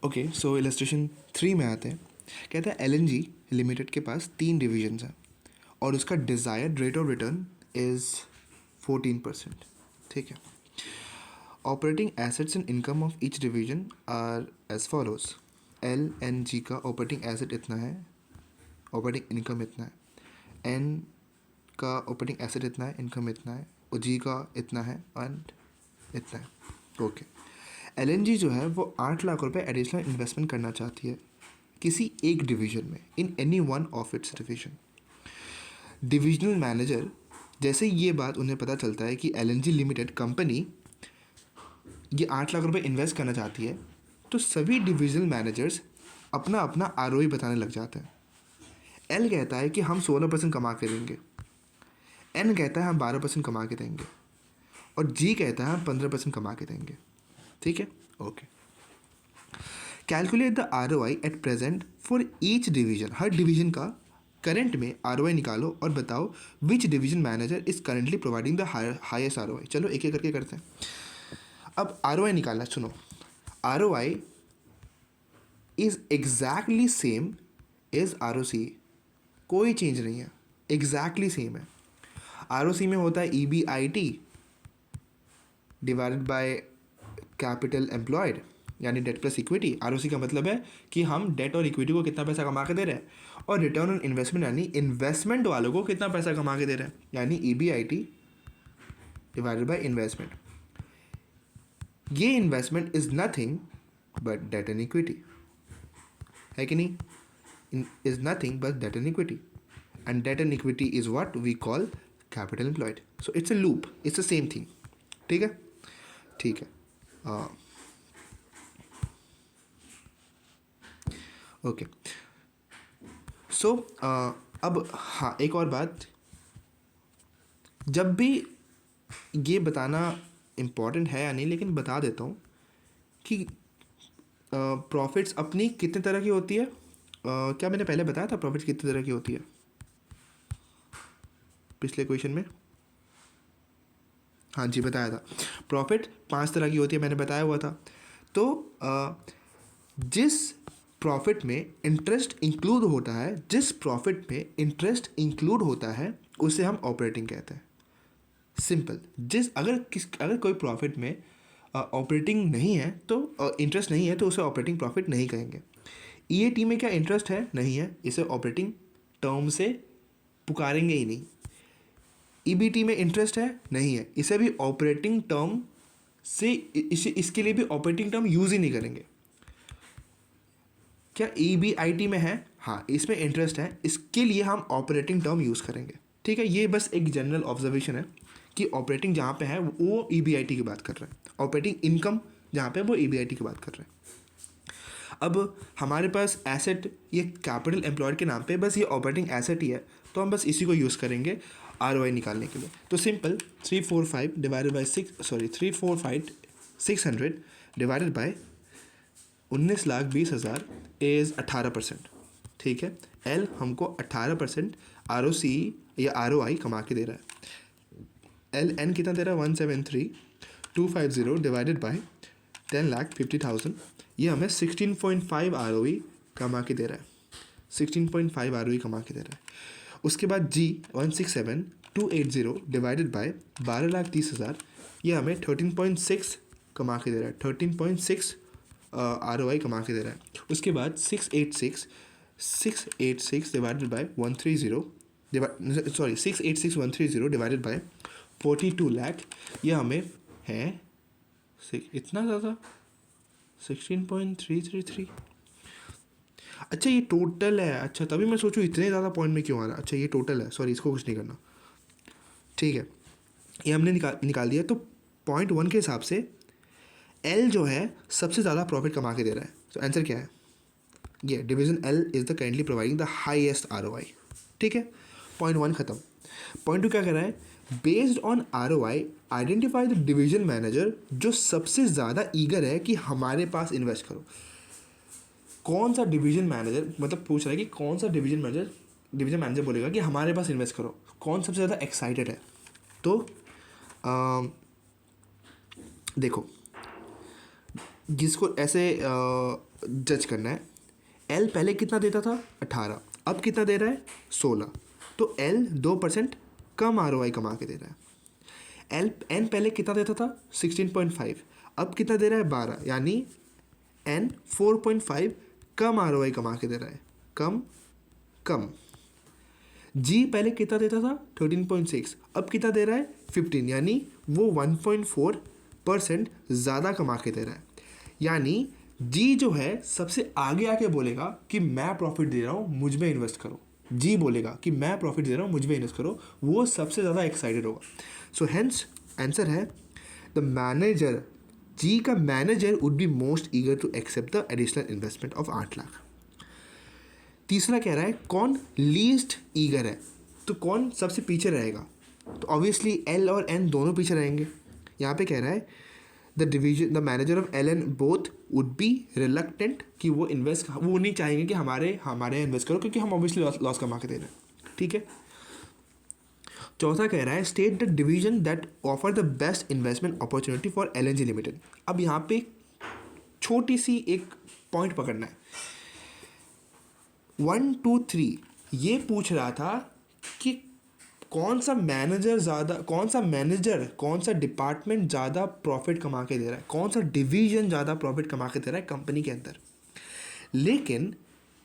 Okay, सो illustration 3 में आते हैं। कहता है एलएनजी लिमिटेड के पास 3 डिविजन्स हैं और उसका desired rate of return is 14%। ठीक है। Operating assets and income of each division are as follows. L N G का ऑपरेटिंग एसेट इतना है, ऑपरेटिंग इनकम इतना है। एन का ऑपरेटिंग एसेट इतना है, इनकम इतना है। और जी का इतना है एंड इतना है। ओके। एलएनजी जो है वो 8 लाख रुपए एडिशनल इन्वेस्टमेंट करना चाहती है किसी एक डिवीजन में, in any one of its division. Divisional manager जैसे ये बात उन्हें पता चलता है कि एलएनजी लिमिटेड कंपनी ये 8 लाख रुपए इन्वेस्ट करना चाहती है, तो सभी डिविजनल मैनेजर्स अपना अपना आरओई बताने लग जाते हैं। एल कहता है कि हम 16% कमा के देंगे, एन कहता है हम 12% कमा के देंगे, और जी कहता है हम 15% कमा के देंगे। ठीक है, okay. Calculate the ROI at present for each division. हर डिवीजन का करंट में आरओआई निकालो और बताओ which division manager is currently providing the highest ROI. चलो एक एक करके करते हैं। अब आरओआई निकालना, सुनो। ROI is exactly same as ROC, कोई चेंज नहीं है, एग्जैक्टली सेम है। आरओसी में होता है EBIT divided by capital employed, यानी डेट प्लस इक्विटी। आरओसी का मतलब है कि हम डेट और इक्विटी को कितना पैसा कमा के दे रहे हैं, और रिटर्न ऑन इन्वेस्टमेंट यानी इन्वेस्टमेंट वालों को कितना पैसा कमा के दे रहे हैं, यानी ईबीआईटी डिवाइडेड बाय इन्वेस्टमेंट। ये investment is nothing but debt and equity, है कि नहीं? Is nothing but debt and equity, and debt and equity is what we call capital employed. So it's a loop, it's the same thing. ठीक है, ठीक है। Okay, सो अब हाँ, एक और बात, जब भी ये बताना इम्पॉर्टेंट है या नहीं, लेकिन बता देता हूँ कि प्रॉफिट्स अपनी कितने तरह की होती है। क्या मैंने पहले बताया था प्रॉफिट्स कितने तरह की होती है पिछले क्वेश्चन में? हाँ जी, बताया था। प्रॉफिट 5 तरह की होती है, मैंने बताया हुआ था। तो जिस प्रॉफिट में इंटरेस्ट इंक्लूड होता है, जिस प्रॉफिट में इंटरेस्ट इंक्लूड होता है उसे हम ऑपरेटिंग कहते हैं। सिंपल। अगर कोई प्रॉफिट में ऑपरेटिंग नहीं है, तो इंटरेस्ट नहीं है, तो उसे ऑपरेटिंग प्रॉफिट नहीं कहेंगे। ईएटी में क्या इंटरेस्ट है? नहीं है, इसे ऑपरेटिंग टर्म से पुकारेंगे ही नहीं। ईबीटी में इंटरेस्ट है? नहीं है, इसे भी ऑपरेटिंग टर्म से, इसके लिए भी ऑपरेटिंग टर्म यूज़ ही नहीं करेंगे। क्या ईबीआईटी में है? हाँ, इसमें इंटरेस्ट है, इसके लिए हम ऑपरेटिंग टर्म यूज़ करेंगे। ठीक है, ये बस एक जनरल ऑब्जर्वेशन है कि ऑपरेटिंग जहाँ पे है वो ईबीआईटी की बात कर रहे हैं, ऑपरेटिंग इनकम जहाँ पे वो ईबीआईटी की बात कर रहे हैं। अब हमारे पास एसेट, ये कैपिटल एम्प्लॉयड के नाम पे बस ये ऑपरेटिंग एसेट ही है, तो हम बस इसी को यूज़ करेंगे आरओआई निकालने के लिए। तो simple, 345 divided by 600 divided by 19,20,000 is 18%। ठीक है, एल हमको 18% आरओसी या आरओआई कमा के दे रहा है। एल एन कितना दे रहा है? 173,250 डिवाइडेड बाय 10,50,000, ये हमें 16.5 आरओई कमा के दे रहा है, 16.5 आरओई कमा के दे रहा है। उसके बाद जी 167,280 डिवाइडेड बाय 12,30,000, ये हमें 13.6 कमा के दे रहा है, 13.6 आरओआई कमा के दे रहा है। उसके बाद 686 divided by 686,130 divided by 42 lakh, ये हमें है इतना ज़्यादा 16.333। अच्छा, ये टोटल है। अच्छा, तभी मैं सोचूं इतने ज़्यादा पॉइंट में क्यों आ रहा है। अच्छा, ये टोटल है, सॉरी, इसको कुछ नहीं करना। ठीक है, ये हमने निकाल दिया। तो पॉइंट 1 के हिसाब से एल जो है सबसे ज़्यादा प्रॉफिट कमा के दे रहा है। तो आंसर क्या है? ये division L is the kindly providing the highest ROI. ठीक है, पॉइंट 1 खत्म। पॉइंट 2 क्या कर रहा है? Based on ROI identify the division manager जो सबसे ज़्यादा ईगर है कि हमारे पास इन्वेस्ट करो। कौन सा डिवीजन मैनेजर, मतलब पूछ रहा है कि कौन सा डिवीजन मैनेजर बोलेगा कि हमारे पास इन्वेस्ट करो, कौन सबसे ज़्यादा एक्साइटेड है? तो देखो, जिसको ऐसे जज करना है। एल पहले कितना देता था 18, अब कितना दे रहा है 16, तो एल 2% कम ROI कमा के दे रहा है। एन पहले कितना देता था 16.5, अब कितना दे रहा है 12, यानी एन 4.5 कम ROI कमा के दे रहा है, कम कम। जी पहले कितना देता था 13.6, अब कितना दे रहा है 15, यानी वो 1.4% ज़्यादा कमा के दे रहा है। यानी जी जो है सबसे आगे आके बोलेगा कि मैं प्रॉफिट दे रहा हूँ, मुझ में इन्वेस्ट करो। जी बोलेगा कि मैं प्रॉफिट दे रहा हूँ, मुझ में इन्वेस्ट करो, वो सबसे ज़्यादा एक्साइटेड होगा। सो हेंस आंसर है द मैनेजर, जी का manager would be most eager to accept the additional investment of 8 lakh. तीसरा कह रहा है कौन लीस्ट ईगर है, तो कौन सबसे पीछे रहेगा, तो ऑब्वियसली एल और एन दोनों पीछे रहेंगे। यहाँ पे कह रहा है the manager of L and both would be reluctant, कि वो नहीं चाहेंगे कि हमारे इन्वेस्ट करो, क्योंकि हम ऑब्वियसली लॉस कमा के दे रहे हैं। ठीक है। चौथा कह रहा है state the division that offer the best investment opportunity for LNG limited. अब यहाँ पे छोटी सी एक पॉइंट पकड़ना है। 1 2 3 ये पूछ रहा था कि कौन सा डिपार्टमेंट ज़्यादा प्रॉफिट कमा के दे रहा है, कौन सा डिवीजन ज़्यादा प्रॉफिट कमा के दे रहा है कंपनी के अंदर। लेकिन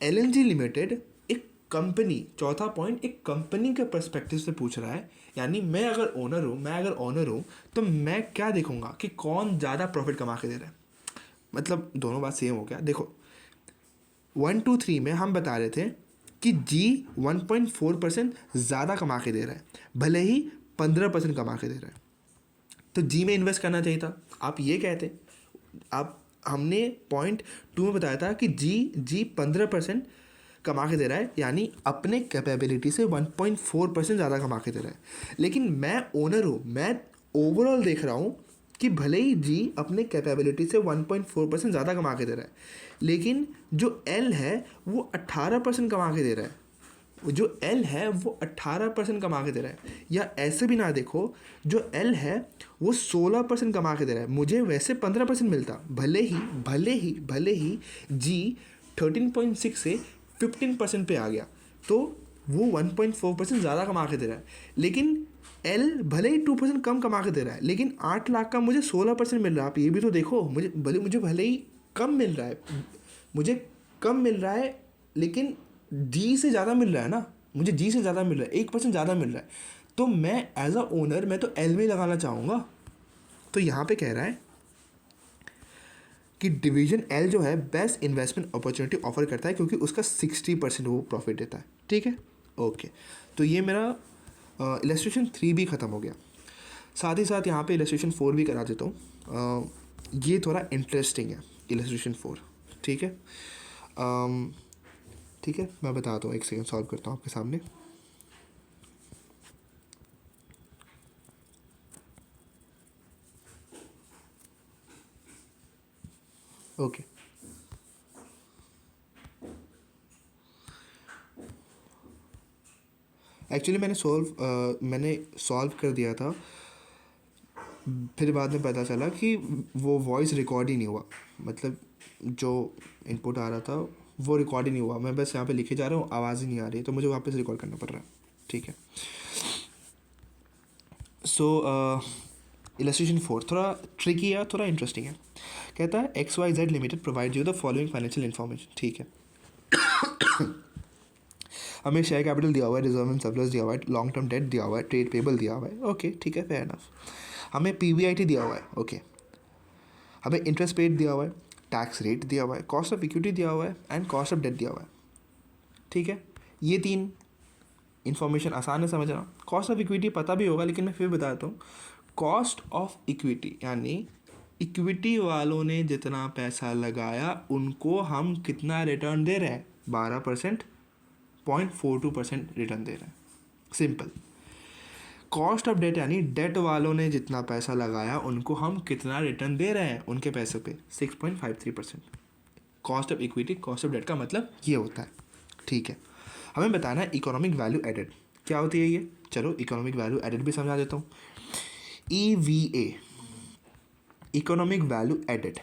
LNG लिमिटेड एक कंपनी, चौथा पॉइंट एक कंपनी के पर्सपेक्टिव से पूछ रहा है। यानी मैं अगर ओनर हूँ तो मैं क्या देखूँगा कि कौन ज़्यादा प्रॉफिट कमा के दे रहा है। मतलब दोनों बात सेम हो गया। देखो 1 2 3 में हम बता रहे थे कि जी 1.4% ज़्यादा कमा के दे रहा है, भले ही 15% कमा के दे रहा है, तो जी में इन्वेस्ट करना चाहिए था। आप ये कहते, आप हमने पॉइंट 2 में बताया था कि जी 15% कमा के दे रहा है, यानी अपने कैपेबिलिटी से 1.4% ज़्यादा कमा के दे रहा है। लेकिन मैं ओनर हूँ, मैं ओवरऑल देख रहा हूँ कि भले ही जी अपने कैपेबिलिटी से 1.4% ज़्यादा कमा के दे रहा है, लेकिन जो एल है वो 18% कमा के दे रहा है। जो एल है वो 18% कमा के दे रहा है। या ऐसे भी ना देखो, जो एल है वो 16% कमा के दे रहा है, मुझे वैसे 15% मिलता, भले ही जी 13.6 से 15% पे आ गया, तो वो 1.4% ज़्यादा कमा के दे रहा है। लेकिन एल भले ही 2% कम कमा के दे रहा है, लेकिन 8 लाख का मुझे 16% मिल रहा है। आप ये भी तो देखो, मुझे भले ही कम मिल रहा है, लेकिन जी से ज़्यादा मिल रहा है ना, मुझे जी से ज़्यादा मिल रहा है, 1% ज़्यादा मिल रहा है, तो मैं एज अ ओनर मैं तो एल में लगाना चाहूँगा। तो यहाँ पे कह रहा है कि डिवीजन एल जो है बेस्ट इन्वेस्टमेंट अपॉर्चुनिटी ऑफर करता है, क्योंकि उसका 60% वो प्रॉफिट देता है। ठीक है, ओके। तो ये मेरा इलस्ट्रेशन 3 भी ख़त्म हो गया। साथ ही साथ यहाँ पे इलस्ट्रेशन 4 भी करा देता हूँ। ये थोड़ा इंटरेस्टिंग है इलस्ट्रेशन 4। ठीक है, ठीक है, मैं बताता हूँ, एक सेकेंड सॉल्व करता हूँ आपके सामने। ओके, एक्चुअली मैंने सॉल्व कर दिया था, फिर बाद में पता चला कि वो वॉइस रिकॉर्ड ही नहीं हुआ, मतलब जो इनपुट आ रहा था वो रिकॉर्ड ही नहीं हुआ। मैं बस यहाँ पे लिखे जा रहा हूँ, आवाज़ ही नहीं आ रही है, तो मुझे वापस रिकॉर्ड करना पड़ रहा है। ठीक है। सो इलस्ट्रेशन 4 थोड़ा ट्रिकी है, थोड़ा इंटरेस्टिंग है। कहता है XYZ limited provide you the following financial information. ठीक है, हमें शेयर कैपिटल दिया हुआ है, रिजर्व एंड सरप्लस दिया हुआ है, लॉन्ग टर्म डेट दिया हुआ है, ट्रेड पेबल दिया हुआ है। ओके, ठीक है, फेयर इनफ। हमें PBIT दिया हुआ है। ओके, हमें इंटरेस्ट पेड दिया हुआ है, टैक्स रेट दिया हुआ है, कॉस्ट ऑफ इक्विटी दिया हुआ है एंड कॉस्ट ऑफ डेट दिया हुआ है। ठीक है, ये 3 इन्फॉर्मेशन आसान है समझना। कॉस्ट ऑफ इक्विटी पता भी होगा, लेकिन मैं फिर बताता हूँ। कॉस्ट ऑफ इक्विटी यानी इक्विटी वालों ने जितना पैसा लगाया उनको हम कितना रिटर्न दे रहे हैं, 12%, 0.42% रिटर्न दे रहे हैं। सिंपल। कॉस्ट ऑफ डेट यानी डेट वालों ने जितना पैसा लगाया उनको हम कितना रिटर्न दे रहे हैं उनके पैसे पे, 6.53%। Cost of equity, cost of debt का मतलब ये होता है। ठीक है, हमें बताना है इकोनॉमिक वैल्यू एडेड क्या होती है ये। चलो इकोनॉमिक वैल्यू एडेड भी समझा देता हूँ। EVA, इकोनॉमिक वैल्यू एडेड,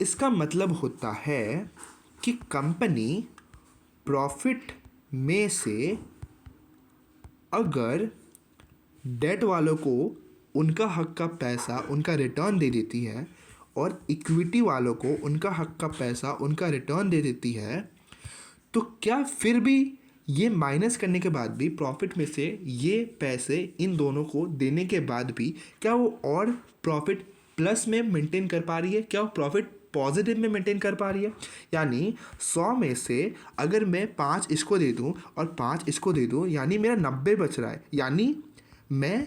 इसका मतलब होता है कि कंपनी प्रॉफिट में से अगर डेट वालों को उनका हक का पैसा उनका रिटर्न दे देती है और इक्विटी वालों को उनका हक का पैसा उनका रिटर्न दे देती है, तो क्या फिर भी ये माइनस करने के बाद भी प्रॉफिट में से ये पैसे इन दोनों को देने के बाद भी क्या वो और प्रॉफिट प्लस में मेंटेन कर पा रही है? क्या वो प्रॉफिट पॉजिटिव में मेंटेन कर पा रही है? यानी 100 में से अगर मैं 5 इसको दे दूं और 5 इसको दे दूं, यानी मेरा 90 बच रहा है। यानी मैं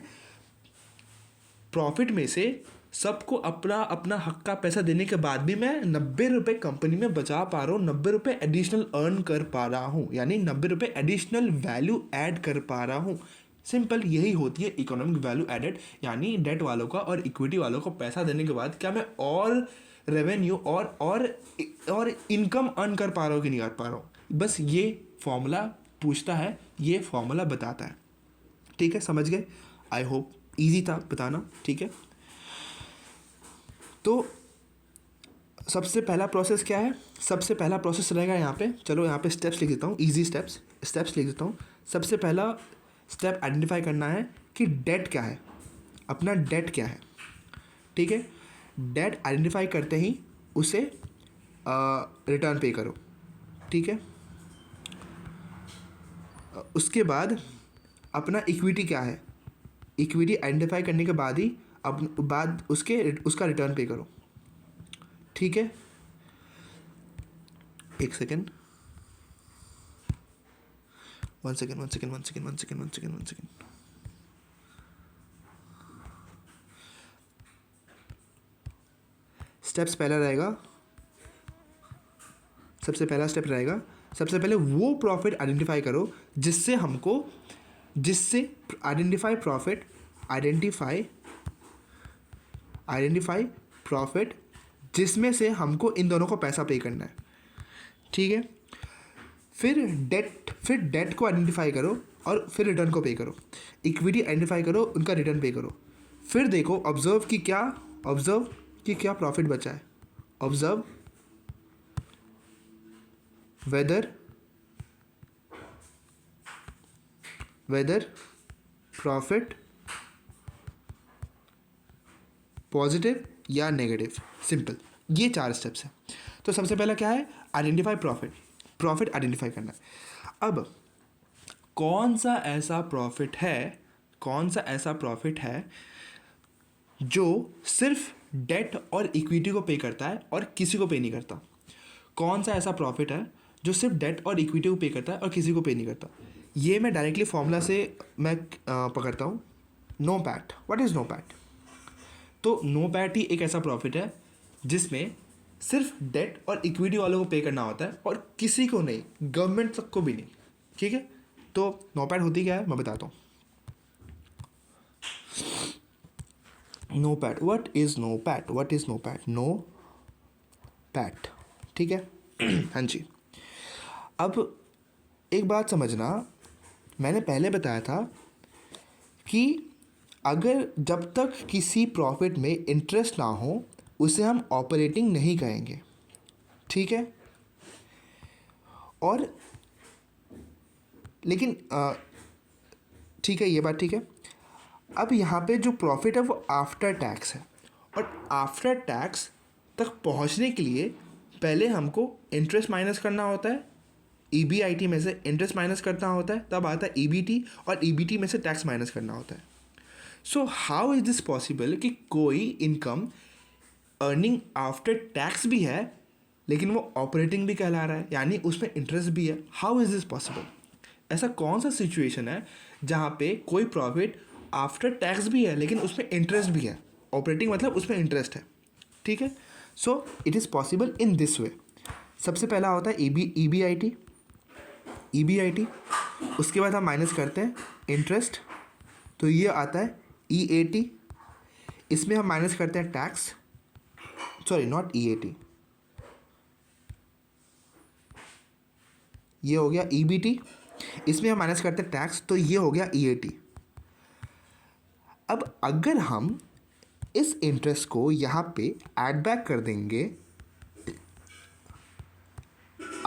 प्रॉफिट में से सबको अपना अपना हक का पैसा देने के बाद भी मैं 90 रुपये कंपनी में बचा पा रहा हूँ, 90 रुपये एडिशनल अर्न कर पा रहा हूँ, यानी 90 रुपये एडिशनल वैल्यू ऐड कर पा रहा हूँ। सिंपल यही होती है इकोनॉमिक वैल्यू एडेड, यानी डेट वालों का और इक्विटी वालों को पैसा देने के बाद क्या मैं और रेवेन्यू और इनकम अर्न कर पा रहा हूँ कि नहीं कर पा रहा हूँ। बस ये फॉर्मूला पूछता है, ये फॉर्मूला बताता है। ठीक है, समझ गए? आई होप ईजी था बताना। ठीक है, तो सबसे पहला प्रोसेस क्या है? सबसे पहला प्रोसेस रहेगा यहाँ पे, चलो यहाँ पे स्टेप्स लिख देता हूँ, ईजी स्टेप्स लिख देता हूँ। सबसे पहला स्टेप आइडेंटिफाई करना है कि डेट क्या है, अपना डेट क्या है। ठीक है, डेट आइडेंटिफाई करते ही उसे रिटर्न पे करो। ठीक है, उसके बाद अपना इक्विटी क्या है, इक्विटी आइडेंटिफाई करने के बाद ही उसका रिटर्न पे करो। ठीक है, एक सेकेंड, वन सेकेंड। स्टेप्स पहला रहेगा, सबसे पहला स्टेप रहेगा, सबसे पहले वो प्रॉफिट आइडेंटिफाई करो जिससे आइडेंटिफाई प्रॉफिट जिसमें से हमको इन दोनों को पैसा पे करना है। ठीक है, फिर डेट को आइडेंटिफाई करो और फिर रिटर्न को पे करो। इक्विटी आइडेंटिफाई करो, उनका रिटर्न पे करो। फिर देखो, ऑब्जर्व कि क्या प्रॉफिट बचा है। ऑब्जर्व वेदर प्रॉफिट पॉजिटिव या नेगेटिव। सिंपल, ये 4 स्टेप्स हैं। तो सबसे पहला क्या है? आइडेंटिफाई प्रॉफिट आइडेंटिफाई करना है। अब कौन सा ऐसा प्रॉफिट है जो सिर्फ डेट और इक्विटी को पे करता है और किसी को पे नहीं करता? कौन सा ऐसा प्रॉफिट है जो सिर्फ डेट और इक्विटी को पे करता है और किसी को पे नहीं करता? ये मैं डायरेक्टली फॉर्मूला से मैं पकड़ता हूँ, NOPAT. What is NOPAT? तो नो पैट ही एक ऐसा प्रॉफिट है जिसमें सिर्फ डेट और इक्विटी वालों को पे करना होता है और किसी को नहीं, गवर्नमेंट तक को भी नहीं। ठीक है, तो नो पैट होती क्या है मैं बताता हूँ। NOPAT, what is NOPAT? NOPAT. ठीक है हाँ जी। अब एक बात समझना, मैंने पहले बताया था कि अगर जब तक किसी प्रॉफिट में इंटरेस्ट ना हो उसे हम ऑपरेटिंग नहीं कहेंगे। ठीक है, और लेकिन ठीक है, ये बात ठीक है। अब यहाँ पे जो प्रॉफिट है वो आफ्टर टैक्स है, और आफ्टर टैक्स तक पहुँचने के लिए पहले हमको इंटरेस्ट माइनस करना होता है, EBIT में से इंटरेस्ट माइनस करना होता है, तब आता है EBT, और EBT में से टैक्स माइनस करना होता है। So how is this possible कि कोई इनकम अर्निंग आफ्टर टैक्स भी है लेकिन वो ऑपरेटिंग भी कहला रहा है, यानी उसमें इंटरेस्ट भी है? How is this possible? ऐसा कौन सा सिचुएशन है जहाँ पे कोई प्रॉफिट आफ्टर टैक्स भी है लेकिन उसमें इंटरेस्ट भी है? ऑपरेटिंग मतलब उसमें इंटरेस्ट है। ठीक है, so it is possible in this way. सबसे पहला होता है EBIT, उसके बाद हम माइनस करते हैं इंटरेस्ट, तो ये आता है EAT, इसमें हम माइनस करते हैं टैक्स, सॉरी नॉट EAT, ये हो गया EBT, इसमें हम माइनस करते हैं टैक्स, तो ये हो गया EAT। अब अगर हम इस इंटरेस्ट को यहाँ पे ऐड बैक कर देंगे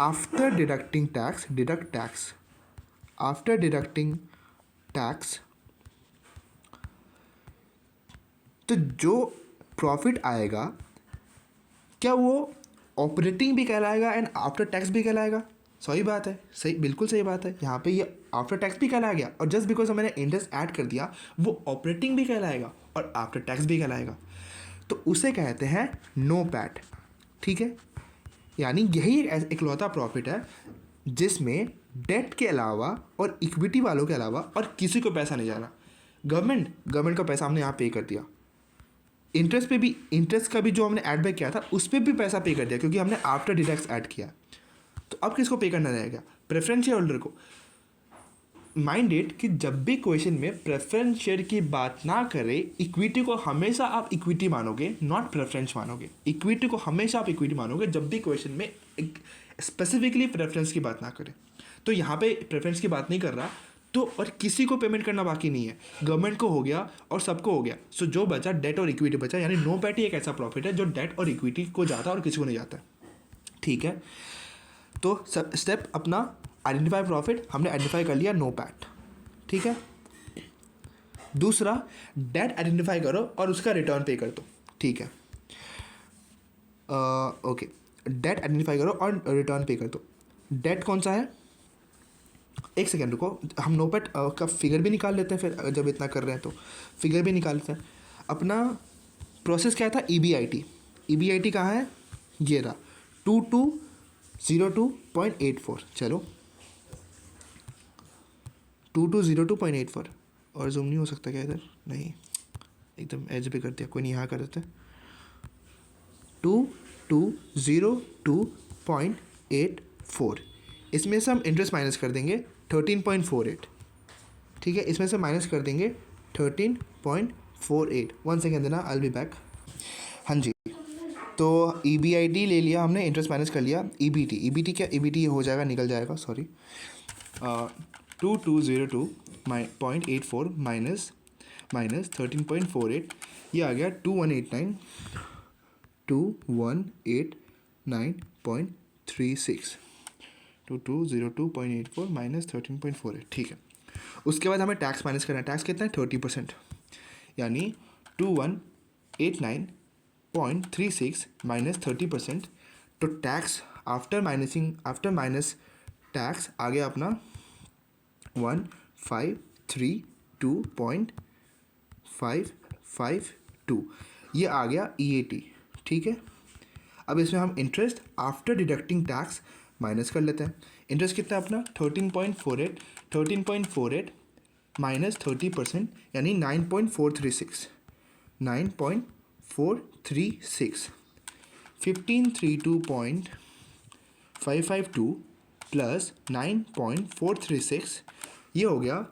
after deducting tax, deduct tax, after deducting tax, तो जो प्रॉफिट आएगा क्या वो ऑपरेटिंग भी कहलाएगा एंड आफ्टर टैक्स भी कहलाएगा? सही बात है, सही, बिल्कुल सही बात है। यहाँ पे ये आफ्टर टैक्स भी कहलाया गया और जस्ट बिकॉज मैंने इंटरेस्ट ऐड कर दिया वो ऑपरेटिंग भी कहलाएगा और आफ्टर टैक्स भी कहलाएगा, तो उसे कहते हैं नो पैट। ठीक है, यानी यही एक इकलौता प्रॉफिट है जिसमें डेट के अलावा और इक्विटी वालों के अलावा और किसी को पैसा नहीं जा रहा। गवर्नमेंट का पैसा हमने यहाँ पे कर दिया, इंटरेस्ट पे भी, इंटरेस्ट का भी जो हमने ऐड बैक किया था उस पर भी पैसा पे कर दिया क्योंकि हमने आफ्टर डिडक्ट्स ऐड किया। तो अब किसको पे करना रहेगा? प्रेफरेंस शेयर होल्डर को। माइंड इट कि जब भी क्वेश्चन में प्रेफरेंस शेयर की बात ना करे, इक्विटी को हमेशा आप इक्विटी मानोगे, नॉट प्रेफरेंस मानोगे। इक्विटी को हमेशा आप इक्विटी मानोगे जब भी क्वेश्चन में स्पेसिफिकली प्रेफरेंस की बात ना करे। तो यहाँ पे प्रेफरेंस की बात नहीं कर रहा, तो और किसी को पेमेंट करना बाकी नहीं है, गवर्नमेंट को हो गया और सबको हो गया। सो जो बचा डेट और इक्विटी बचा, यानी नो पैट ही एक ऐसा प्रॉफिट है जो डेट और इक्विटी को जाता है और किसी को नहीं जाता है। ठीक है, तो सब स्टेप अपना आइडेंटिफाई प्रॉफिट हमने आइडेंटिफाई कर लिया, नो पैट। ठीक है, दूसरा डेट आइडेंटिफाई करो और उसका रिटर्न पे कर दो। ठीक है, ओके, डेट आइडेंटिफाई करो और रिटर्न पे कर दो। डेट कौन सा है? एक सेकेंड रुको, हम नो पैट का फिगर भी निकाल लेते हैं फिर, जब इतना कर रहे हैं तो फिगर भी निकाल लेते हैं। अपना प्रोसेस क्या था? EBIT। EBIT कहाँ है? ये रहा, 2202.84। चलो 2202.84, और जूम नहीं हो सकता क्या इधर? नहीं, एकदम एज पे कर दिया, कोई नहीं, यहाँ कर देते। 2202.84, इसमें से हम इंटरेस्ट माइनस कर देंगे 13.48। ठीक है, इसमें से माइनस कर देंगे 13.48। 1 सेकेंड देना, आई विल बी बैक। हाँ जी, तो EBIT ले लिया हमने, इंटरेस्ट माइनस कर लिया। EBT क्या? EBT हो जाएगा, निकल जाएगा, सॉरी। 2202.84 माइनस 13.48, ये आ गया 2189.36। 2202.84 माइनस 13.48। ठीक है, उसके बाद हमें टैक्स माइनस करना है। टैक्स कितना है? 30%, यानी 2189.36 माइनस 30%। तो टैक्स आफ्टर माइनस टैक्स आ गया अपना 1532.552, ये आ गया EAT। ठीक है, अब इसमें हम interest after deducting tax minus कर लेते हैं। इंटरेस्ट कितना है अपना? 13.48 माइनस 30%, यानी 9.436। 1532.552 प्लस 9.436, ये हो गया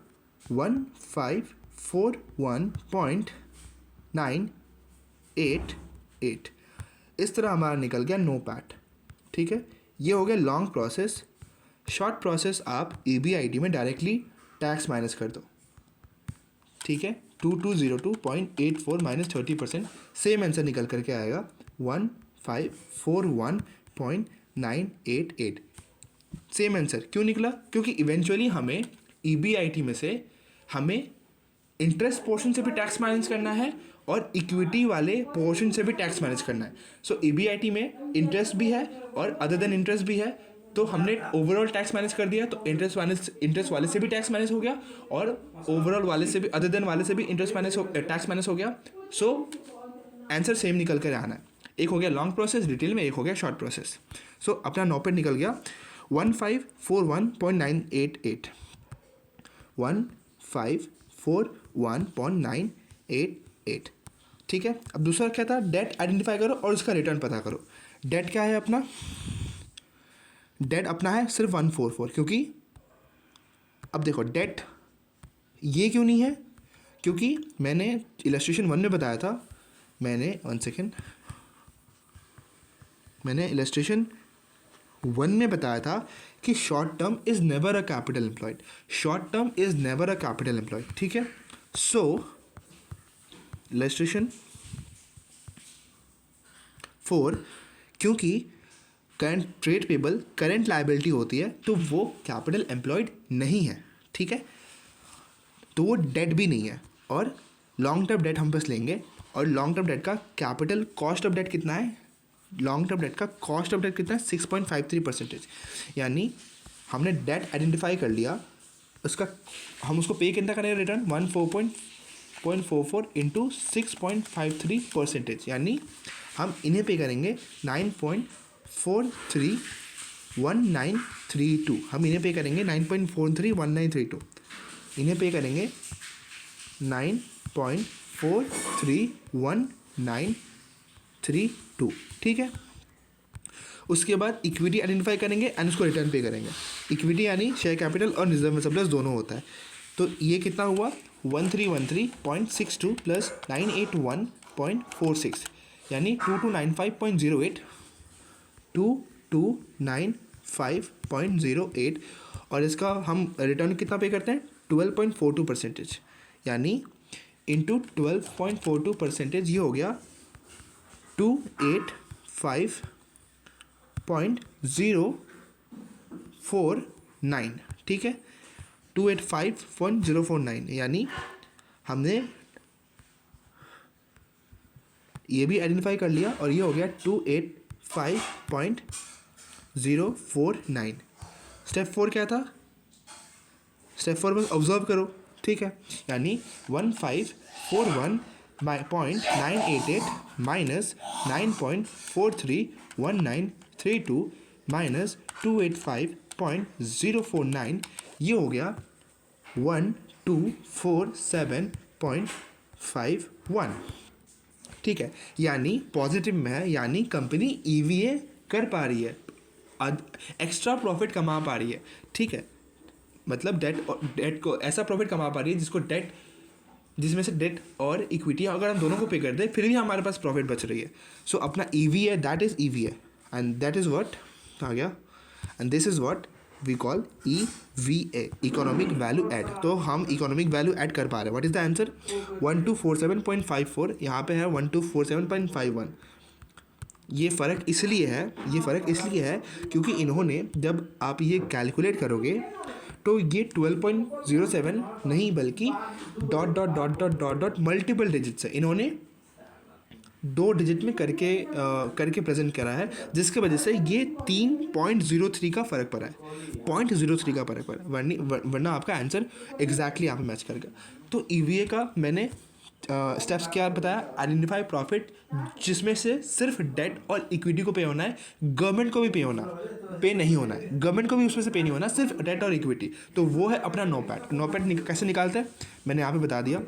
1541.988। इस तरह हमारा निकल गया नो पैट। ठीक है, ये हो गया लॉन्ग प्रोसेस। शॉर्ट प्रोसेस आप EBIT में डायरेक्टली टैक्स माइनस कर दो। ठीक है, 2202.84 माइनस 30%, सेम आंसर निकल करके आएगा 1541.988। सेम आंसर क्यों निकला? क्योंकि इवेंचुअली हमें EBIT में से हमें इंटरेस्ट पोर्शन से भी टैक्स माइनस करना है और इक्विटी वाले पोर्शन से भी टैक्स माइनस करना है। सो EBIT में इंटरेस्ट भी है और अदर देन इंटरेस्ट भी है, तो हमने ओवरऑल टैक्स माइनस कर दिया, तो इंटरेस्ट वाले से भी टैक्स माइनस हो गया और ओवरऑल वाले से भी, अदर देन वाले से भी टैक्स माइनस हो गया। सो आंसर सेम निकल कर आना है। एक हो गया लॉन्ग प्रोसेस डिटेल में, एक हो गया शॉर्ट प्रोसेस। सो अपना नॉपेट निकल गया 1541.988। 1541.988। ठीक है, अब दूसरा क्या था? डेट आइडेंटिफाई करो और उसका रिटर्न पता करो। डेट क्या है अपना? डेट अपना है सिर्फ 144, क्योंकि अब देखो डेट ये क्यों नहीं है? क्योंकि मैंने इलस्ट्रेशन 1 में बताया था, मैंने इलस्ट्रेशन 1 में बताया था कि short term is never a capital employed. Short term is never a capital employed. ठीक है, सो इलस्ट्रेशन 4, क्योंकि current trade payable current liability होती है, तो वो कैपिटल एम्प्लॉयड नहीं है, ठीक है, तो वो डेट भी नहीं है। और लॉन्ग टर्म डेट हम बस लेंगे, और लॉन्ग टर्म डेट का कैपिटल कॉस्ट ऑफ डेट कितना है, लॉन्ग टर्म डेट का कॉस्ट ऑफ डेट कितना है 6.53%। यानी हमने डेट आइडेंटिफाई कर लिया, उसका हम उसको पे कितना करेंगे रिटर्न 14.44 इंटू 6.53%, यानी हम इन्हें पे करेंगे 9.431932, हम इन्हें पे करेंगे 9.431932, इन्हें पे करेंगे 9.431932, ठीक है। उसके बाद इक्विटी आइडेंटिफाई करेंगे एंड उसको रिटर्न पे करेंगे। इक्विटी यानी शेयर कैपिटल और रिजर्व सरप्लस दोनों होता है। तो ये कितना हुआ 1313.62 प्लस 981.46, यानी 2295.08, 2295.08, और इसका हम रिटर्न कितना पे करते हैं 12.42%, यानी इंटू 12.42%, ये हो गया 285.049, ठीक है, 285.049, यानी हमने ये भी आइडेंटिफाई कर लिया, और ये हो गया 285.049। स्टेप 4 क्या था, स्टेप 4 बस ऑब्जर्व करो, ठीक है, यानी 1541.988 माइनस 9.431932 माइनस 285.049, ये हो गया 1247.51, ठीक है, यानी पॉजिटिव में है, यानी कंपनी EVA कर पा रही है, एक्स्ट्रा प्रॉफिट कमा पा रही है, ठीक है, मतलब डेट को ऐसा प्रॉफिट कमा पा रही है जिसको डेट, जिसमें से डेट और इक्विटी अगर हम दोनों को पे कर दें फिर भी हमारे पास प्रॉफिट बच रही है। सो अपना EVA, that is EVA, and that is what आ गया, and this is what we call EVA, economic value add. तो हम इकोनॉमिक वैल्यू ऐड कर पा रहे हैं। व्हाट इज़ द आंसर 1247.54, यहाँ पे है 1247.51। ये फ़र्क इसलिए है क्योंकि इन्होंने, जब आप ये कैलकुलेट करोगे तो ये 12.07 नहीं बल्कि dot dot dot dot dot dot multiple digits है, इन्होंने 2 डिजिट में करके प्रेजेंट करा है, जिसके वजह से ये 3.03 का फ़र्क पड़ा है, 0.03 का फ़र्क पड़ा, वरना आपका आंसर एग्जैक्टली यहाँ पे मैच करेगा। तो EVA का मैंने स्टेप्स क्या बताया, आइडेंटिफाई प्रॉफिट जिसमें से सिर्फ डेट और इक्विटी को पे होना है, गवर्नमेंट को भी पे नहीं होना है, गवर्नमेंट को भी उसमें से पे नहीं होना, सिर्फ डेट और इक्विटी, तो वो है अपना नोपैट कैसे निकालते हैं मैंने यहाँ पे बता दिया।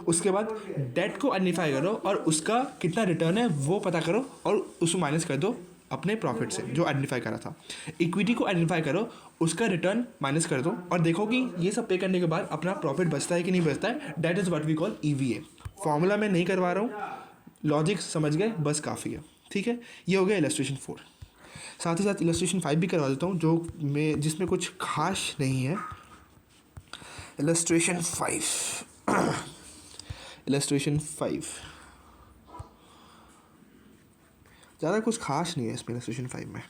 उसके बाद डेट को आइडेंटिफाई करो और उसका कितना रिटर्न है वो पता करो और उसको माइनस कर दो अपने प्रॉफिट से जो आइडेंटिफाई करा था। इक्विटी को आइडेंटिफाई करो, उसका रिटर्न माइनस कर दो और देखो कि ये सब पे करने के बाद अपना प्रॉफिट बचता है कि नहीं बचता है। That is what we call EVA। Formula मैं नहीं करवा रहा हूँ, लॉजिक समझ गए बस काफ़ी है, ठीक है। ये हो गया इलस्ट्रेशन 4। साथ ही साथ इलस्ट्रेशन 5 भी करवा देता हूँ जिसमें कुछ खास नहीं है। इलस्ट्रेशन 5 ज़्यादा कुछ खास नहीं है इसमें इलस्ट्रेशन 5 में,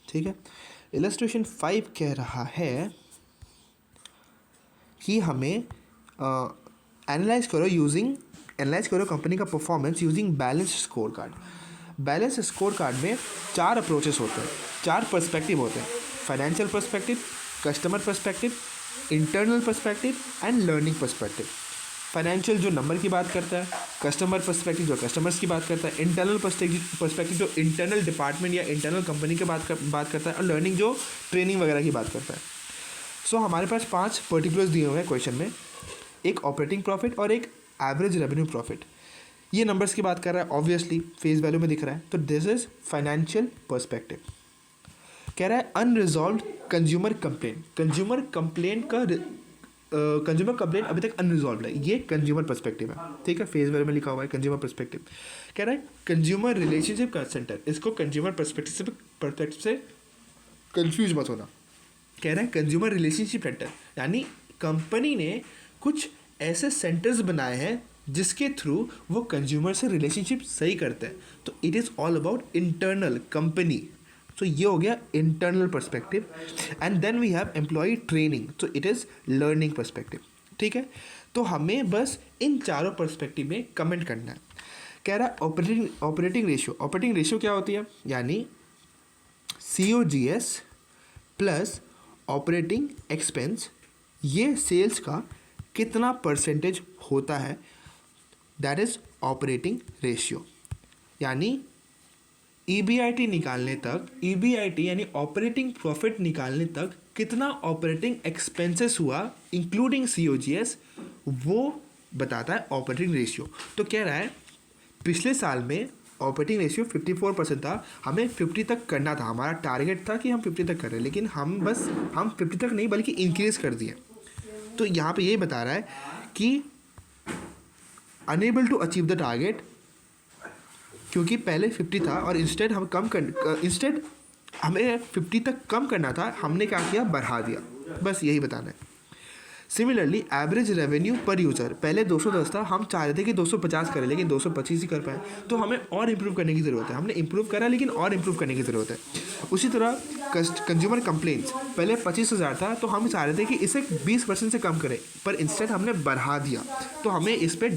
ठीक है। इलस्ट्रेशन 5 कह रहा है कि हमें एनालाइज करो कंपनी का performance using balance score card. Balance score card में 4 अप्रोचेस होते हैं, 4 पर्सपेक्टिव होते हैं, financial perspective, customer perspective, internal perspective and learning perspective. Financial जो नंबर की बात करता है, कस्टमर पर्सपेक्टिव जो कस्टमर्स की बात करता है, इंटरनल पर्सपेक्टिव जो इंटरनल डिपार्टमेंट या इंटरनल कंपनी की बात करता है, और लर्निंग जो ट्रेनिंग वगैरह की बात करता है। सो हमारे पास 5 पर्टिकुलर्स दिए हुए हैं क्वेश्चन में, एक ऑपरेटिंग प्रॉफिट और एक एवरेज रेवेन्यू प्रॉफिट। ये नंबर्स की बात कर रहा है, ऑब्वियसली फेस वैल्यू में दिख रहा है, तो दिस इज फाइनेंशियल पर्सपेक्टिव। कह रहा है अनरिजॉल्व्ड कंज्यूमर कंप्लेंट अभी तक अनरिजॉल्व है, ये कंज्यूमर पर्सपेक्टिव है, ठीक है। फेस वैल्यू में लिखा हुआ है कंज्यूमर पर्सपेक्टिव। कह रहा है कंज्यूमर रिलेशनशिप सेंटर, इसको कंज्यूमर पर्सपेक्टिव से कंफ्यूज मत होना। कह रहा है कंज्यूमर रिलेशनशिप सेंटर, यानी कंपनी ने कुछ ऐसे सेंटर्स बनाए हैं जिसके थ्रू वो कंज्यूमर से रिलेशनशिप सही करते हैं। तो it is all about internal company. तो ये हो गया internal perspective. And then we have employ training, तो इट इज़ लर्निंग पर्सपेक्टिव। ठीक है, तो हमें बस इन चारों पर्सपेक्टिव में कमेंट करना है। कह रहा है ऑपरेटिंग रेशियो। ऑपरेटिंग रेशियो क्या होती है, यानी COGS प्लस ऑपरेटिंग एक्सपेंस, ये सेल्स का कितना परसेंटेज होता है, दैट इज़ ऑपरेटिंग रेशियो। यानी EBIT निकालने तक, EBIT यानी ऑपरेटिंग प्रॉफिट निकालने तक कितना ऑपरेटिंग एक्सपेंसेस हुआ इंक्लूडिंग COGS, वो बताता है ऑपरेटिंग रेशियो। तो कह रहा है पिछले साल में ऑपरेटिंग रेशियो 54% था, हमें 50 तक करना था, हमारा टारगेट था कि हम 50 तक करें, लेकिन हम 50 तक नहीं बल्कि इंक्रीज कर दिए। तो यहाँ पे ये बता रहा है कि unable to achieve the target, क्योंकि पहले 50 था और इंस्टेड हमें 50 तक कम करना था, हमने क्या किया, बढ़ा दिया। बस यही बताना है। सिमिलरली एवरेज रेवेन्यू पर यूज़र, पहले 210 था, हम चाह रहे थे कि 250 करें, लेकिन 225 ही कर पाए। तो हमें और इम्प्रूव करने की ज़रूरत है। हमने इम्प्रूव करा लेकिन और इम्प्रूव करने की ज़रूरत है। उसी तरह कंज्यूमर कंप्लेंट्स, पहले 25,000 था, तो हम चाह रहे थे कि इसे 20% से कम करें, पर इंस्टेंट हमने बढ़ा दिया। तो हमें इस पर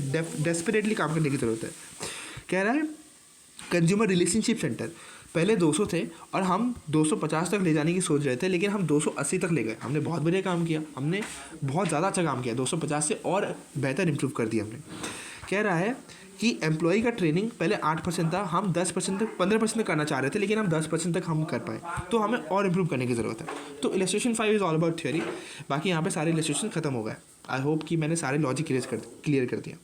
डेस्परेटली काम करने की ज़रूरत है। कह रहा है कंज्यूमर रिलेशनशिप सेंटर, पहले 200 थे और हम 250 तक ले जाने की सोच रहे थे, लेकिन हम 280 तक ले गए। हमने बहुत बढ़िया काम किया, हमने बहुत ज़्यादा अच्छा काम किया, 250 से और बेहतर इंप्रूव कर दिया हमने। कह रहा है कि एम्प्लॉय का ट्रेनिंग पहले 8% था, हम 10% तक 15% तक करना चाह रहे थे, लेकिन हम 10% तक हम कर पाए। तो हमें और इम्प्रूव करने की ज़रूरत है। तो illustration 5 is all about theory. बाकी यहाँ पे सारे इलस्ट्रेशन खत्म हो गए। आई होप कि मैंने सारे लॉजिक क्लियर कर दिया।